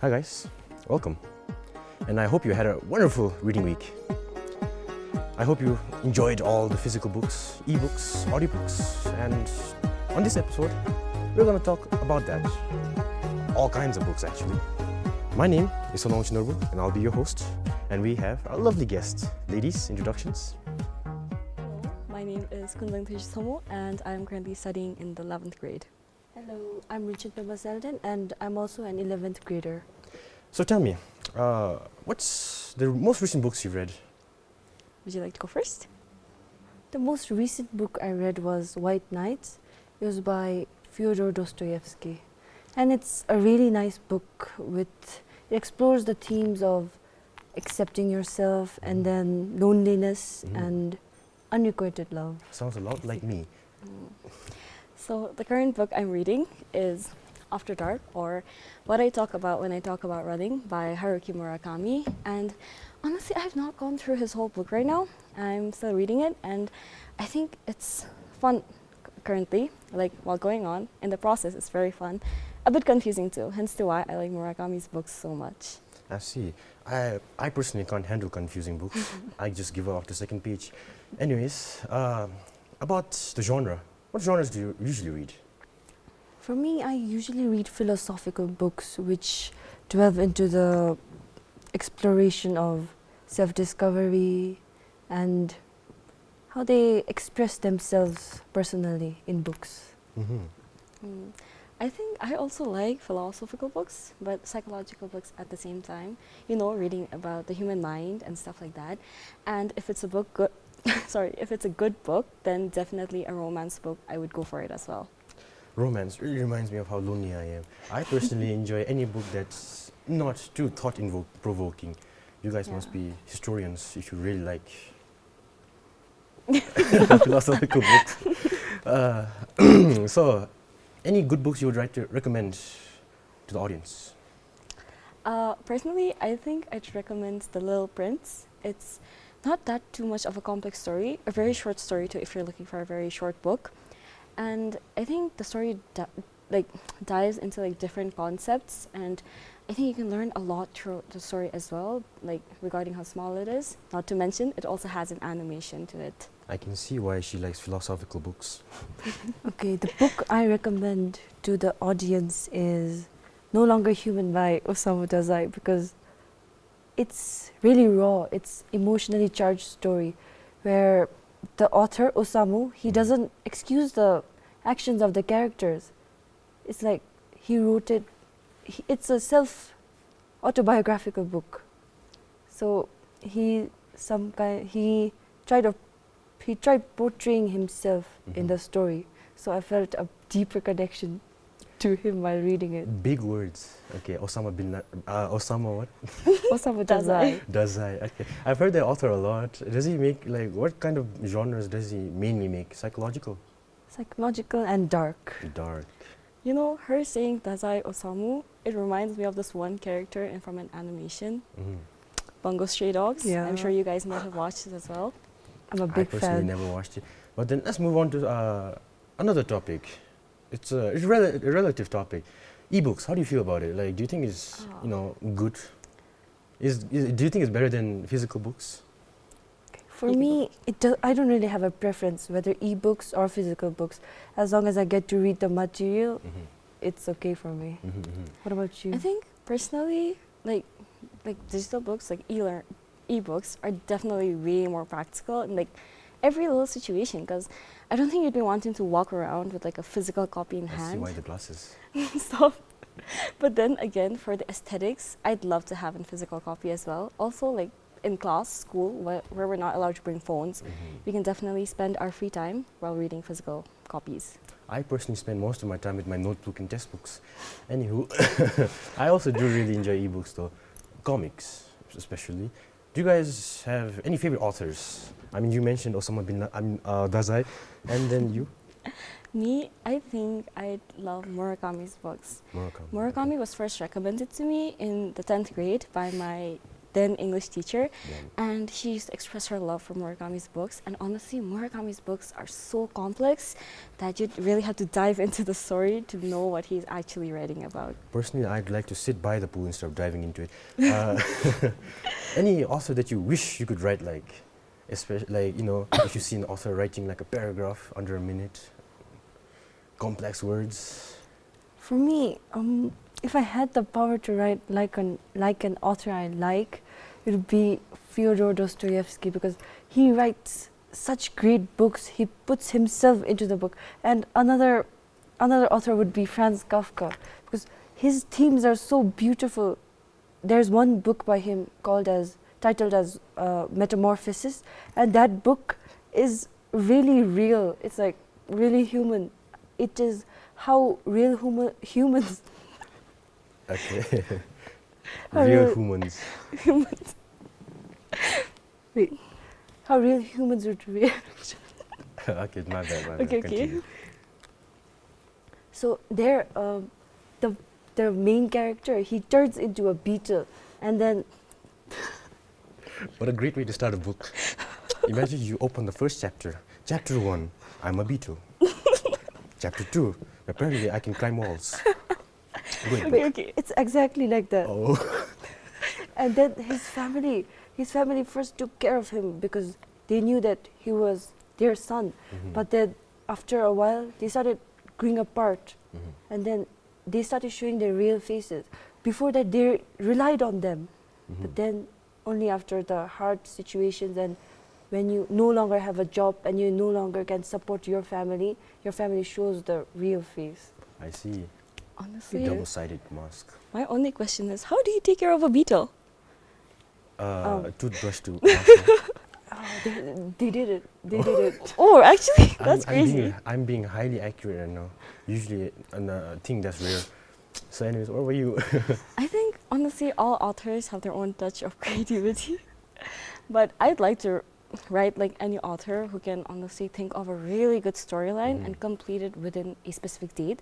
Hi guys, welcome. And I hope you had a wonderful reading week. I hope you enjoyed all the physical books, ebooks, audiobooks, and on this episode, we're gonna talk about that. All kinds of books actually. My name is Solong Chinorbu and I'll be your host. And we have our lovely guest. Ladies, introductions. Hello, my name is Kunlang Somo and I'm currently studying in the 11th grade. Hello, I'm Richard Selden and I'm also an 11th grader. So tell me, what's the most recent books you've read? Would you like to go first? The most recent book I read was White Nights. It was by Fyodor Dostoevsky. And it's a really nice book it explores the themes of accepting yourself and then loneliness and unrequited love. Sounds a lot like me. So the current book I'm reading is After Dark, or What I Talk About When I Talk About Running by Haruki Murakami. And honestly, I've not gone through his whole book right now. I'm still reading it and I think it's fun currently, like while going on. In the process, it's very fun. A bit confusing too, hence to why I like Murakami's books so much. I see. I personally can't handle confusing books. I just give up after the second page. Anyways, about the genre. What genres do you usually read? For me, I usually read philosophical books which delve into the exploration of self-discovery and how they express themselves personally in books. I think I also like philosophical books, but psychological books at the same time. You know, reading about the human mind and stuff like that. And if it's a book good, if it's a good book, then definitely a romance book. I would go for it as well. Romance really reminds me of how lonely I am. I personally enjoy any book that's not too thought-provoking. You guys must be historians if you really like philosophical books. So, any good books you would like to recommend to the audience? Personally, I think I'd recommend The Little Prince. It's not that too much of a complex story, a very short story too if you're looking for a very short book. And I think the story dives into like different concepts, and I think you can learn a lot through the story as well, like regarding how small it is. Not to mention, it also has an animation to it. I can see why she likes philosophical books. Okay, the book I recommend to the audience is No Longer Human by Osamu Dazai because it's really raw. It's emotionally charged story where the author, Osamu, he doesn't excuse the actions of the characters. It's like he wrote it, it's a self-autobiographical book. So he tried portraying himself in the story. So I felt a deeper connection to him while reading it. Big words. Okay, Osama what? Osamu Dazai. Dazai. Okay, I've heard the author a lot. Does he make what kind of genres does he mainly make? Psychological. Psychological and dark. Dark. You know, her saying Dazai Osamu, it reminds me of this one character from an animation, Bungo Stray Dogs. Yeah. I'm sure you guys might have watched it as well. I'm a big I personally fan. never watched it. But then let's move on to another topic. It's a relative topic. Ebooks. How do you feel about it? Like, do you think it's good? Do you think it's better than physical books? For me, I don't really have a preference whether ebooks or physical books. As long as I get to read the material, it's okay for me. What about you? I think personally, like digital books, like ebooks are definitely way more practical in like every little situation, because I don't think you'd be wanting to walk around with like a physical copy in I hand. see why the glasses. Stop. But then again, for the aesthetics, I'd love to have a physical copy as well. Also, like in school, where we're not allowed to bring phones, we can definitely spend our free time while reading physical copies. I personally spend most of my time with my notebook and textbooks. Anywho, I also do really enjoy ebooks though. Comics, especially. Do you guys have any favorite authors? I mean, you mentioned Osama Dazai, and then you? Me, I think I'd love Murakami's books. Murakami was first recommended to me in the 10th grade by my then English teacher, Then- and she used to express her love for Murakami's books. And honestly, Murakami's books are so complex that you really have to dive into the story to know what he's actually writing about. Personally, I'd like to sit by the pool instead of diving into it. Any author that you wish you could write like, especially like, you know, if you see an author writing like a paragraph under a minute, complex words. For me, if I had the power to write like an author I like, it would be Fyodor Dostoevsky, because he writes such great books. He puts himself into the book. And another author would be Franz Kafka, because his themes are so beautiful. There's one book by him titled as Metamorphosis, and that book is really real. It's like really human. It is how real humans Okay. How Real real- humans. how real humans would react. Okay, my bad. Okay, okay. Continue. So there, the main character, he turns into a beetle, and then What a great way to start a book. Imagine you open the first chapter. Chapter 1, I'm a beetle. Chapter 2, apparently I can climb walls. Great book. Okay, okay. it's exactly like that. Oh. And then his family first took care of him because they knew that he was their son. Mhm. But then after a while, they started growing apart, Mhm. and then they started showing their real faces. Before that, they relied on them, Mhm. but then only after the hard situations and when you no longer have a job and you no longer can support your family shows the real face. I see. Honestly, Double-sided mask. my only question is, how do you take care of a beetle? Oh. A toothbrush to. They did it. They did it. Oh, actually, that's crazy. I'm being highly accurate right now. Usually, a thing that's rare. So, anyways, what were you? I think, honestly, all authors have their own touch of creativity. But I'd like to write like any author who can honestly think of a really good storyline Mhm. and complete it within a specific date.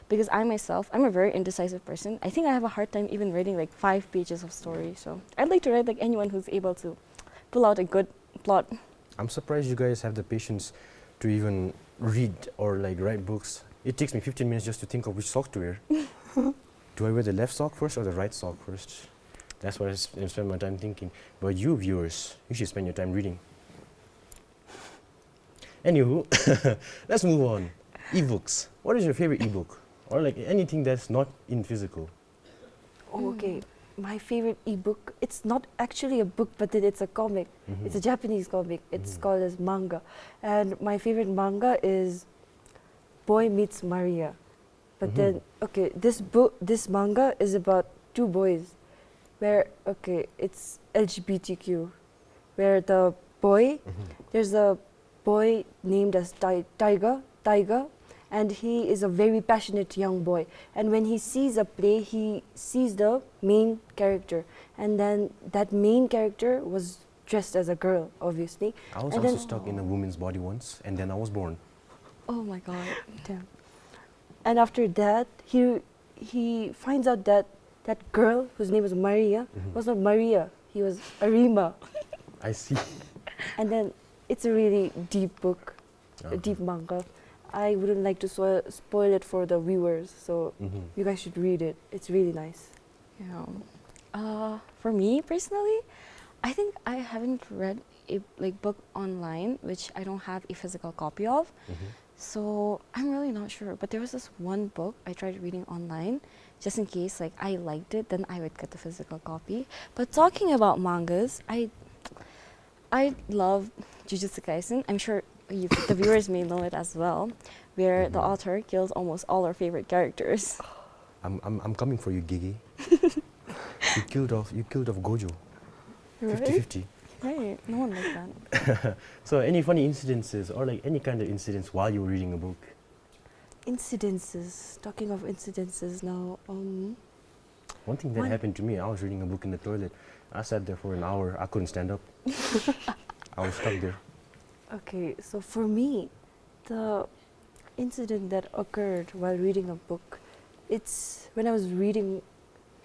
Because I myself, I'm a very indecisive person. I think I have a hard time even writing like 5 pages of story. So I'd like to write like anyone who's able to pull out a good plot. I'm surprised you guys have the patience to even read or like write books. It takes me 15 minutes just to think of which sock to wear. Do I wear the left sock first or the right sock first? That's what I spend my time thinking. But you viewers, you should spend your time reading. Anywho, let's move on. Ebooks. What is your favorite ebook? Or like anything that's not in physical? Oh, okay. My favorite ebook, it's not actually a book, but then it's a comic. Mhm. It's a Japanese comic. It's Mhm. called as manga. And my favorite manga is Boy Meets Maria. But Mhm. then, okay, this manga is about 2 boys where, okay, it's LGBTQ, where the boy, Mhm. there's a boy named as Taiga, and he is a very passionate young boy. And when he sees a play, he sees the main character. And then that main character was dressed as a girl, obviously. I was And also then- stuck in a woman's body once, and then I was born. Oh my god. Damn. And after that, he finds out that that girl, whose name was Maria, Mhm. was not Maria. He was Arima. I see. And then it's a really deep book, a Uh-huh. deep manga. I wouldn't like to spoil it for the viewers, so Mhm. you guys should read it. It's really nice. Yeah. For me personally, I think I haven't read a like book online, which I don't have a physical copy of. Mhm. So I'm really not sure. But there was this one book I tried reading online, just in case like I liked it, then I would get the physical copy. But talking about mangas, I love Jujutsu Kaisen. I'm sure the viewers may know it as well, where the Mhm. author kills almost all our favorite characters. I'm coming for you, Gigi. you killed off Gojo. 50-50. Right. No one likes that. So any funny incidences or like any kind of incidents while you were reading a book? Incidences. Talking of incidences now, One thing that One- happened to me, I was reading a book in the toilet. I sat there for an hour. I couldn't stand up. I was stuck there. okay, so for me, the incident that occurred while reading a book, it's when I was reading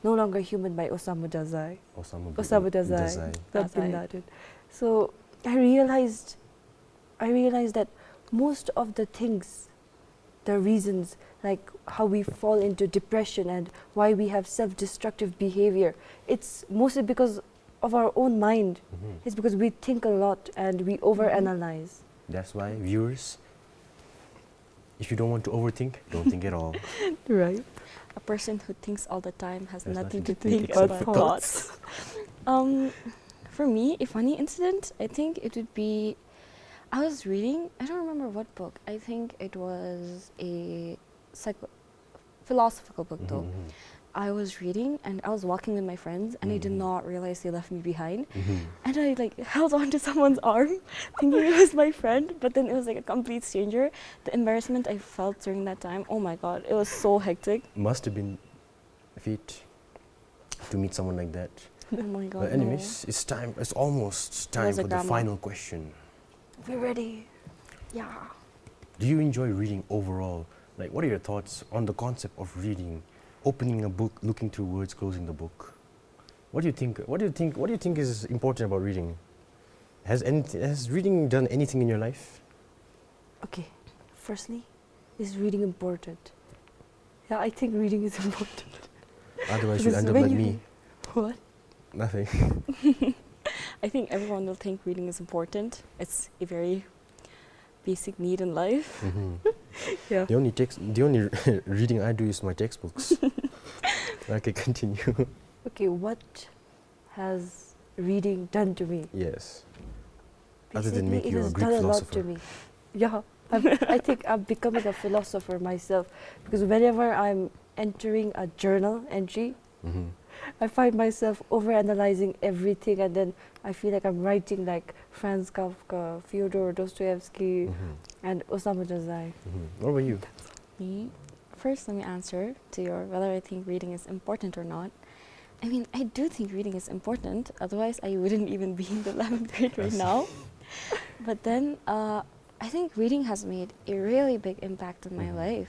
No Longer Human by Osamu Dazai. Osamu Dazai. Not Bin Dazai. Laden. So I realized that most of the things, the reasons, like how we fall into depression and why we have self-destructive behavior, it's mostly because of our own mind. It's because we think a lot and we overanalyze. That's why, viewers, if you don't want to overthink, don't think at all. Right. A person who thinks all the time has There's nothing nothing to to think think except about for thoughts. For me, a funny incident, I think it would be, I was reading, I don't remember what book. I think it was a philosophical book though. I was reading and I was walking with my friends and I did not realize they left me behind. And I like held on to someone's arm thinking it was my friend, but then it was like a complete stranger. The embarrassment I felt during that time, oh my god, it was so hectic. Must have been fate to meet someone like that. Oh my god. But anyways, it's time. It's almost time was a for the drama. final question. We're ready. Yeah. Do you enjoy reading overall? Like, what are your thoughts on the concept of reading, opening a book, looking through words, closing the book? What do you think? What do you think is important about reading? Has reading done anything in your life? Okay. Firstly, is reading important? Yeah, I think reading is important. Otherwise, you'll Because end up when like you- me. What? Nothing. I think everyone will think reading is important. It's a very basic need in life. Yeah. The only reading I do is my textbooks. Okay, continue. Okay, what has reading done to me? Yes. Other than Basically, make it you a has Greek done a lot philosopher. to me. Yeah, I think I'm becoming a philosopher myself because whenever I'm entering a journal entry, I find myself overanalyzing everything, and then I feel like I'm writing like Franz Kafka, Fyodor Dostoevsky, and Osamu Dazai. What about you? Me, first let me answer to your whether I think reading is important or not. I mean, I do think reading is important, otherwise I wouldn't even be in the 11th grade right now. But then I think reading has made a really big impact on my life,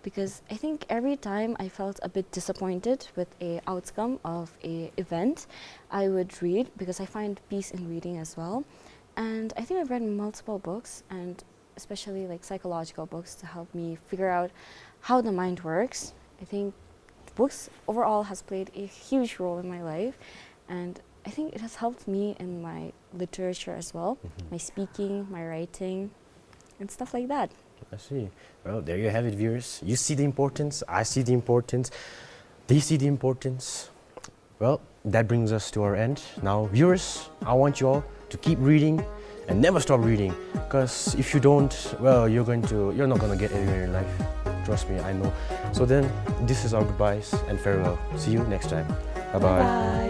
because I think every time I felt a bit disappointed with a outcome of a event, I would read, because I find peace in reading as well. And I think I've read multiple books, and especially like psychological books, to help me figure out how the mind works. I think books overall has played a huge role in my life, and I think it has helped me in my literature as well, my speaking, my writing, and stuff like that. I see. Well, there you have it, viewers. You see the importance, I see the importance, they see the importance. Well, that brings us to our end. Now, viewers, I want you all to keep reading and never stop reading, because if you don't, well, you're not gonna get anywhere in life. Trust me, I know. So then, this is our goodbyes and farewell. See you next time. Bye-bye. Bye.